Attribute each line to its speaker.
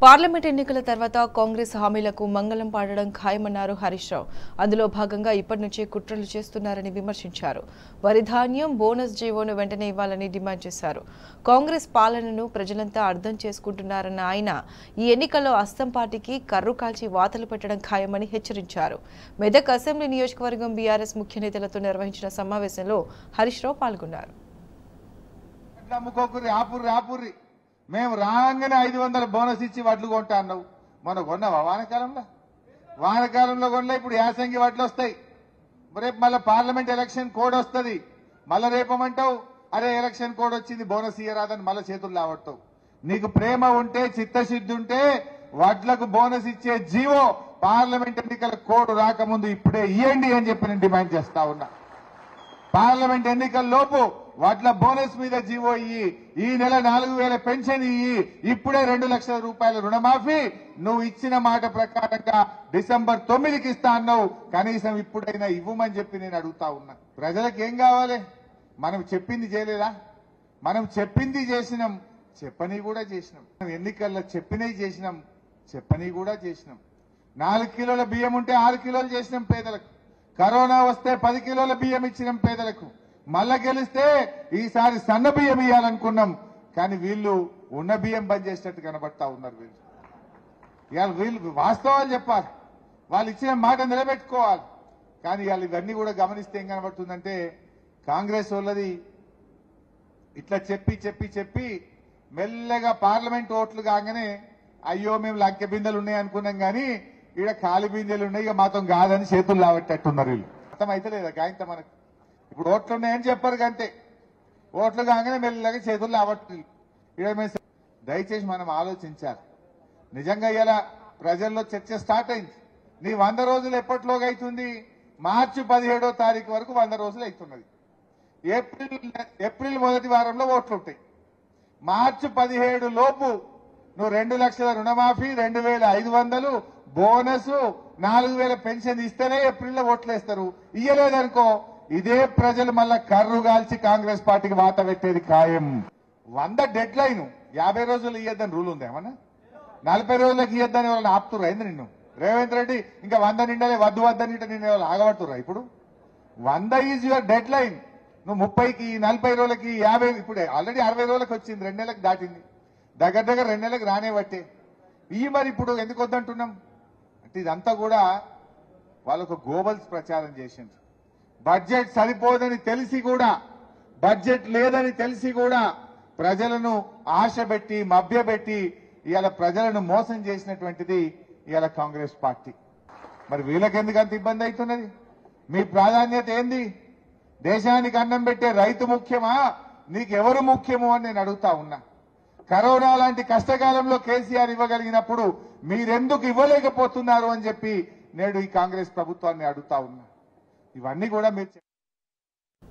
Speaker 1: Parliament ఎన్నికల తర్వాత కాంగ్రెస్ హామీలకు మంగళం పాడడం ఖాయమన్నారు హరీష్ రావు. అందులో భాగంగా ఇప్పటి నుంచే కుట్రలు చేస్తున్నారని విమర్శించారు. వరి ధాన్యం బోనస్ జీవోను వెంటనే ఇవ్వాలని డిమాండ్ చేశారు. కాంగ్రెస్ పాలనను ప్రజలంతా అర్థం చేసుకుంటున్నారన్న ఆయన ఈ ఎన్నికల్లో అస్సాం పార్టీకి కర్రు కాల్చి వాతలు పెట్టడం ఖాయమని హెచ్చరించారు. మెదక్ అసెంబ్లీ నియోజకవర్గం బీఆర్ఎస్ ముఖ్య నేతలతో నిర్వహించిన సమావేశంలో హరీష్ రావు పాల్గొన్నారు.
Speaker 2: మేము రాగానే 500 బోనస్ ఇచ్చి వడ్లు కొంటా అన్నావు. మనం కొన్నావా వానకాలంలో కొనలే. ఇప్పుడు యాసంగి వడ్లు వస్తాయి. రేపు మళ్ళీ పార్లమెంట్ ఎలక్షన్ కోడ్ వస్తుంది. మళ్ళీ రేపమంటావు అరే ఎలక్షన్ కోడ్ వచ్చింది బోనస్ ఇయ్యరాదని మళ్ళీ చేతులు లావడతావు. నీకు ప్రేమ ఉంటే చిత్తశుద్ధి ఉంటే వడ్లకు బోనస్ ఇచ్చే జీవో పార్లమెంట్ ఎన్నికల కోడ్ రాకముందు ఇప్పుడే ఇయ్యండి అని చెప్పి నేను డిమాండ్ చేస్తా ఉన్నా. పార్లమెంట్ ఎన్నికల లోపు వడ్ల బోనస్ మీద జీవో ఇయ్యి, ఈ నెల 4000 పెన్షన్ ఇయ్యి, ఇప్పుడే 2 లక్షల రూపాయల రుణమాఫీ నువ్వు ఇచ్చిన మాట ప్రకారంగా డిసెంబర్ 9కి ఇస్తా అన్నావు. కనీసం ఇప్పుడైనా ఇవ్వమని చెప్పి నేను అడుగుతా ఉన్నా. ప్రజలకు ఏం కావాలి? మనం చెప్పింది చేయలేదా? మనం చెప్పింది చేసినాం, చెప్పని కూడా చేసినాం. ఎన్నికల్లో చెప్పినవి చేసినాం, చెప్పని కూడా చేసినాం. 4 కిలోల బియ్యం ఉంటే 6 కిలోలు చేసినాం పేదలకు. కరోనా వస్తే 10 కిలోల బియ్యం ఇచ్చినాం పేదలకు. మళ్ళా గెలిస్తే ఈసారి సన్న బియ్యం ఇవ్వాలనుకున్నాం. కానీ వీళ్ళు ఉన్న బియ్యం బంద్ చేసినట్టు కనబడతా ఉన్నారు. వీళ్ళు వాస్తవాలు చెప్పాలి, వాళ్ళు ఇచ్చిన మాట నిలబెట్టుకోవాలి. కానీ ఇవాళ ఇవన్నీ కూడా గమనిస్తే ఏం కనబడుతుందంటే కాంగ్రెస్ వాళ్ళది ఇట్లా చెప్పి చెప్పి చెప్పి మెల్లగా పార్లమెంట్ ఓట్లు కాగానే అయ్యో మేము లంకె బిందెలు ఉన్నాయి అనుకున్నాం కానీ ఈడ ఖాళీ బిందెలు ఉన్నాయి, ఇక మాత్రం కాదని చేతులు లావట్టేట్టున్నారు వీళ్ళు. అర్థం అయితే లేదా గాయంత మనకు? ఇప్పుడు ఓట్లు ఉన్నాయని చెప్పారు కంటే ఓట్లు కాగానే మెల్లగా చేతులు లావట్టు. దయచేసి మనం ఆలోచించాలి. నిజంగా ఇలా ప్రజల్లో చర్చ స్టార్ట్ అయింది. నీ 100 రోజులు ఎప్పటిలోగా అవుతుంది? మార్చి 17వ తారీఖు వరకు 100 రోజులు అవుతున్నది. ఏప్రిల్ మొదటి వారంలో ఓట్లు ఉంటాయి. మార్చి 17 లోపు నువ్వు 2 లక్షల రుణమాఫీ, 2500 బోనస్, 4000 పెన్షన్ ఇస్తేనే ఏప్రిల్లో ఓట్లు వేస్తారు. ఇయ్యలేదనుకో ఇదే ప్రజలు మళ్ళా కర్రు కాల్చి కాంగ్రెస్ పార్టీకి వాత పెట్టేది ఖాయం. 100 డెడ్ లైన్, 50 రోజులు ఇయ్యద్దని రూల్ ఉంది ఏమన్నా? 40 రోజులకు ఇయ్యద్దని వాళ్ళని ఆపుతుర్రా అయింది నిన్ను? రేవంత్ రెడ్డి ఇంకా 100 నిండలే వద్దని నిన్ను వాళ్ళు ఆగబడుతుర్రా? ఇప్పుడు 100 ఈజ్ యువర్ డెడ్ లైన్. నువ్వు 30కి 40 రోజులకి 50, ఇప్పుడు ఆల్రెడీ 60 రోజులకు వచ్చింది, 2 నెలలకు దాటింది, దగ్గర 2 నెలలకు రానే బట్టే ఇవి. మరి ఇప్పుడు ఎందుకు వద్దంటున్నాం అంటే ఇదంతా కూడా వాళ్ళకు గోబల్స్ ప్రచారం చేసింది. బడ్జెట్ సరిపోదని తెలిసి కూడా, బడ్జెట్ లేదని తెలిసి కూడా ప్రజలను ఆశపెట్టి మభ్యపెట్టి ఇవాళ ప్రజలను మోసం చేసినటువంటిది ఇవాళ కాంగ్రెస్ పార్టీ. మరి వీళ్ళకెందుకు అంత ఇబ్బంది అవుతున్నది? మీ ప్రాధాన్యత ఏంది? దేశానికి అన్నం పెట్టే రైతు ముఖ్యమా, నీకెవరు ముఖ్యమో అని నేను అడుగుతా ఉన్నా. కరోనా లాంటి కష్టకాలంలో కేసీఆర్ ఇవ్వగలిగినప్పుడు మీరెందుకు ఇవ్వలేకపోతున్నారు అని చెప్పి నేడు ఈ కాంగ్రెస్ ప్రభుత్వాన్ని అడుగుతా ఉన్నా. ఇవన్నీ కూడా మీరు